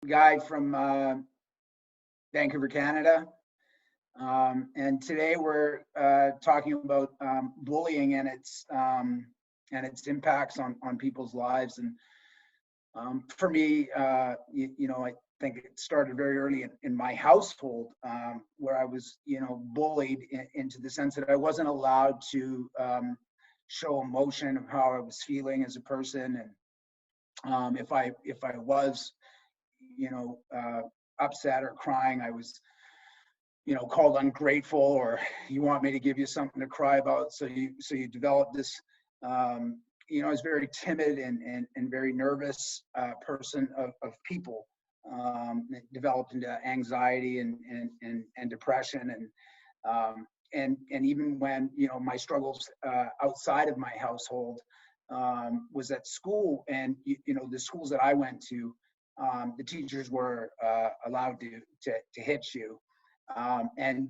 guy from Vancouver, Canada. And today we're talking about bullying and its impacts on people's lives. And for me, I think it started very early in my household, where I was, bullied into the sense that I wasn't allowed to show emotion of how I was feeling as a person. And if I was, upset or crying, I was, called ungrateful, or you want me to give you something to cry about. So you develop this, I was very timid and very nervous person of people. It developed into anxiety and depression, and even when my struggles outside of my household was at school, and the schools that I went to, the teachers were allowed to hit you, and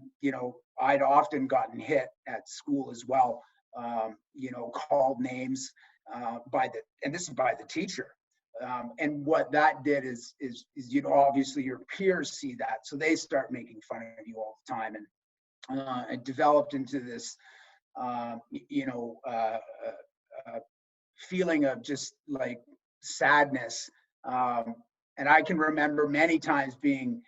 I'd often gotten hit at school as well. Called names and this is by the teacher. And what that did is obviously your peers see that, so they start making fun of you all the time, and it developed into this, feeling of just like sadness. And I can remember many times being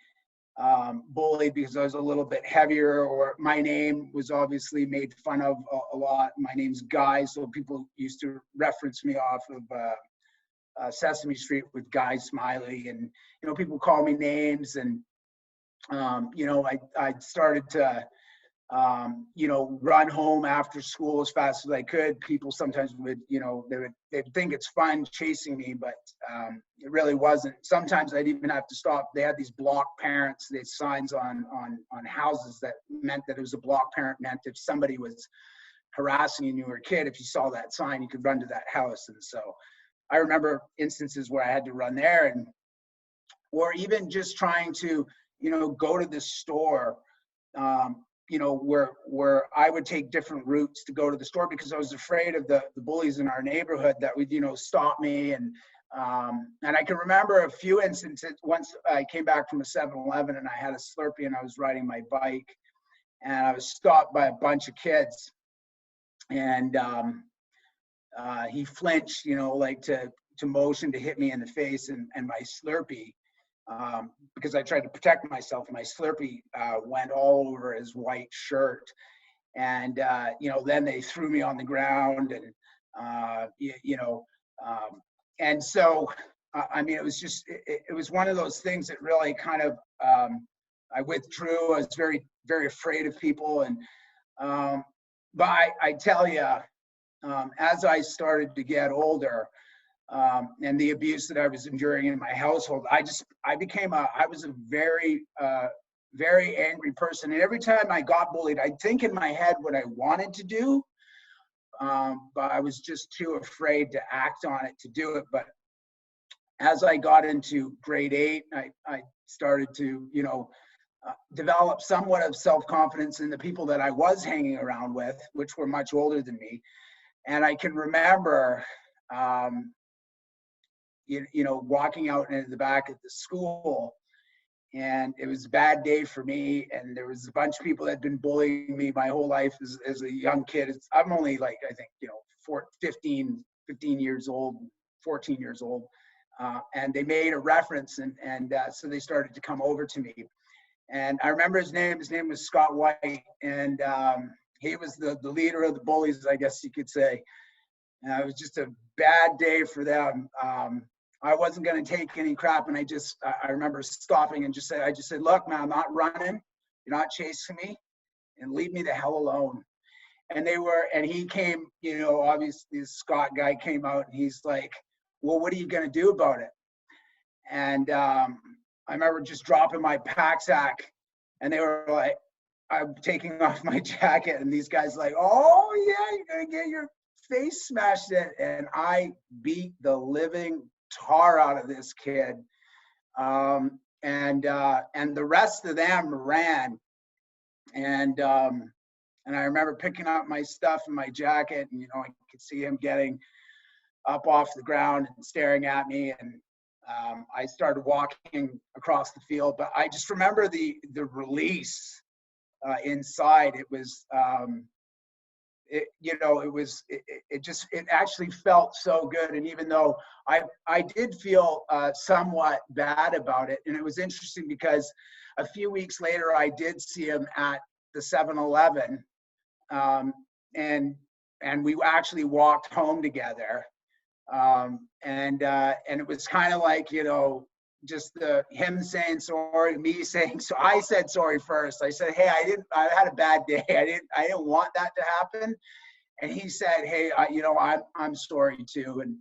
bullied because I was a little bit heavier, or my name was obviously made fun of a lot. My name's Guy, so people used to reference me off of Sesame Street with Guy Smiley, and people call me names, and I started to run home after school as fast as I could. People sometimes would, they'd think it's fun chasing me, but it really wasn't. Sometimes I'd even have to stop. They had these block parents, they had signs on houses that meant that it was a block parent, meant if somebody was harassing you and you were a kid, if you saw that sign, you could run to that house. And so I remember instances where I had to run there, or even just trying to, go to the store, where I would take different routes to go to the store because I was afraid of the bullies in our neighborhood that would, stop me. And I can remember a few instances. Once I came back from a 7-Eleven and I had a Slurpee and I was riding my bike, and I was stopped by a bunch of kids, and he flinched, like to motion to hit me in the face, and my Slurpee, because I tried to protect myself, my Slurpee went all over his white shirt. And, then they threw me on the ground, and, and so, it was just, it was one of those things that really kind of, I withdrew. I was very, very afraid of people. And, but I tell you, as I started to get older, and the abuse that I was enduring in my household, I was a very, very angry person. And every time I got bullied, I'd think in my head what I wanted to do, but I was just too afraid to act on it, to do it. But as I got into grade 8, I started to, develop somewhat of self-confidence in the people that I was hanging around with, which were much older than me. And I can remember, walking out into the back of the school, and it was a bad day for me. And there was a bunch of people that had been bullying me my whole life as a young kid. I'm only like, I think, 15 years old, 14 years old. And they made a reference, and so they started to come over to me. And I remember his name was Scott White, and he was the leader of the bullies, I guess you could say. It was just a bad day for them. I wasn't going to take any crap, and I remember stopping and I just said, "Look, man, I'm not running. You're not chasing me, and leave me the hell alone." And he came, obviously this Scott guy came out, and he's like, "Well, what are you going to do about it?" And I remember just dropping my pack sack, and they were like, I'm taking off my jacket, and these guys like, "Oh yeah, you're going to get your face smashed in." And I beat the living tar out of this kid. And the rest of them ran. And I remember picking up my stuff and my jacket, and I could see him getting up off the ground and staring at me. And I started walking across the field, but I just remember the release inside. It was, it actually felt so good. And even though I did feel somewhat bad about it, and it was interesting because a few weeks later I did see him at the 7-Eleven, and we actually walked home together. And it was kind of like, just him saying sorry, me saying so. I said sorry first. I said, hey, I had a bad day. I didn't want that to happen. And he said, hey, I'm sorry too. And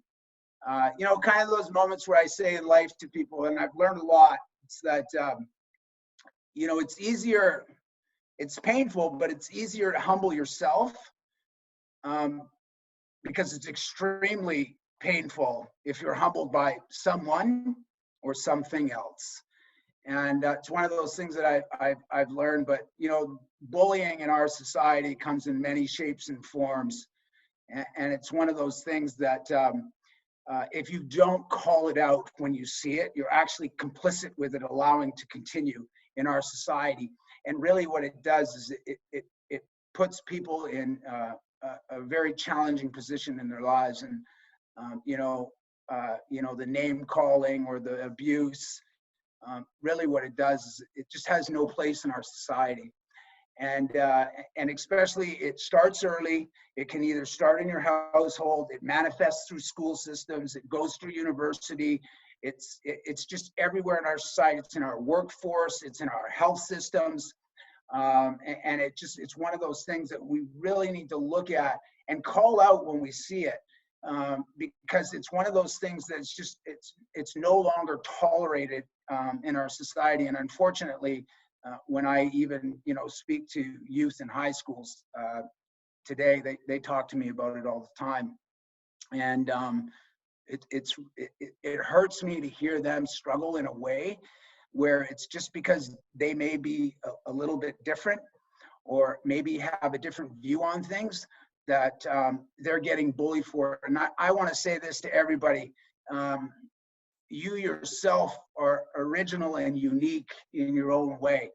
kind of those moments where I say in life to people, and I've learned a lot. It's that it's easier. It's painful, but it's easier to humble yourself, because it's extremely painful if you're humbled by someone or something else. And it's one of those things that I've learned. But bullying in our society comes in many shapes and forms, and it's one of those things that if you don't call it out when you see it, you're actually complicit with it, allowing to continue in our society. And really, what it does is it puts people in a very challenging position in their lives. And the name calling or the abuse, really what it does is it just has no place in our society. And especially it starts early. It can either start in your household, it manifests through school systems, it goes through university. It's just everywhere in our society. It's in our workforce, it's in our health systems. And it's one of those things that we really need to look at and call out when we see it, because it's one of those things that's just it's no longer tolerated in our society. And unfortunately, when I even speak to youth in high schools today, they talk to me about it all the time. And it hurts me to hear them struggle in a way where it's just because they may be a little bit different, or maybe have a different view on things, that they're getting bullied for. And I want to say this to everybody. You yourself are original and unique in your own way.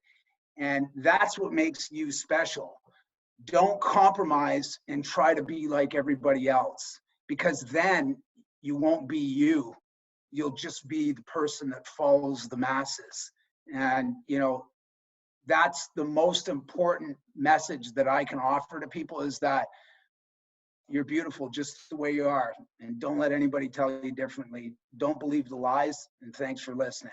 And that's what makes you special. Don't compromise and try to be like everybody else, because then you won't be you. You'll just be the person that follows the masses. And, that's the most important message that I can offer to people, is that you're beautiful just the way you are. And don't let anybody tell you differently. Don't believe the lies. And thanks for listening.